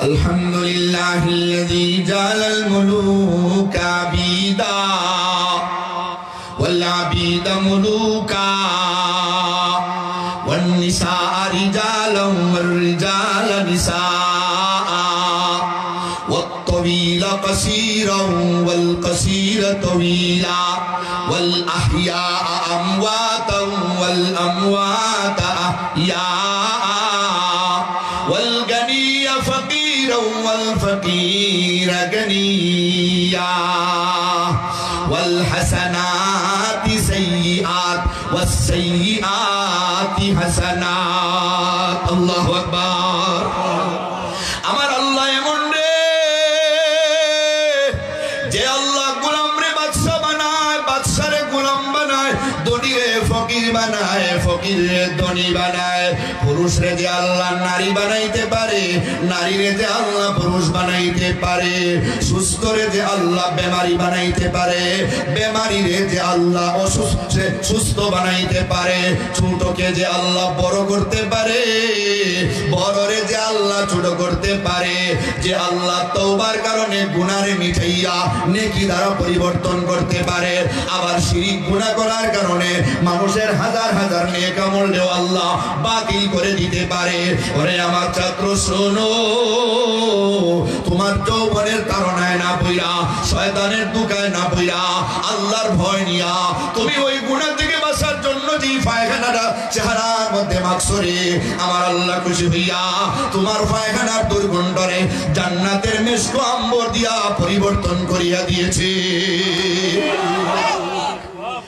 আলহামদুলিল্লাহিল্লাযী জাআলাল মুলুকা আবীদা ওয়াল আবীদা মুলুকা one নিসা রিজালান war রিজালা নিসা ওয়াত তাওয়ীলা কাসীরান ওয়াল কাসীরা তাওয়ীলা ওয়াল আহইয়া আমওয়াতান ওয়াল আমওয়াতা আহইয়া ওয়াল গানিয়া ফাকীরান ওয়াল ফাকীরা গানিয়া ওয়াল হাসানাতি সাইয়্যাত ওয়াস সাইয়্যাতি হাসানাত। আল্লাহু আকবার। আমার আল্লাহ এমন রে, যে আল্লাহ গোলামরে বাদশা বানায়, বাদশারে গোলাম বানায়, ধনীরে ফকির বানায়, ফকিরে ধনী বানায়, পুরুষরে যে আল্লাহ নারী বানাইতে পারে, নারীরে যে আল্লাহ পুরুষ বানাইতে পারে, সুস্থরে যে আল্লাহ বেমারি বানাইতে পারে, বেমারিরে যে আল্লাহ সুস্থ বানাইতে পারে, ছোটকে যে আল্লাহ বড় করতে পারে, বড়রে যে আল্লাহ ছোট করতে পারে, যে আল্লাহ তওবার কারণে গুনারে মিটাইয়া নেকি দ্বারা পরিবর্তন করতে পারে, আবার শিরিক গুনাহ করার কারণে মানুষের হাজার হাজার নেক আমলও আল্লাহ বাতিল করে দিতে পারে। ওরে আমার ছাত্র শোনো, তোমার যৌবনের তাড়নায় না পইরা, শয়তানের দুকায় না পইরা, আল্লাহর ভয় নিয়া তুমি ওই গুনাহ থেকে বাঁচার জন্য যে পায়খানাটা চেহারার মধ্যে মাখছরে, আমার আল্লাহ খুশি হইয়া তোমার পায়খানার দুর্গন্ধরে জান্নাতের মেশক আম্বর দিয়া পরিবর্তন করিয়া দিয়েছে।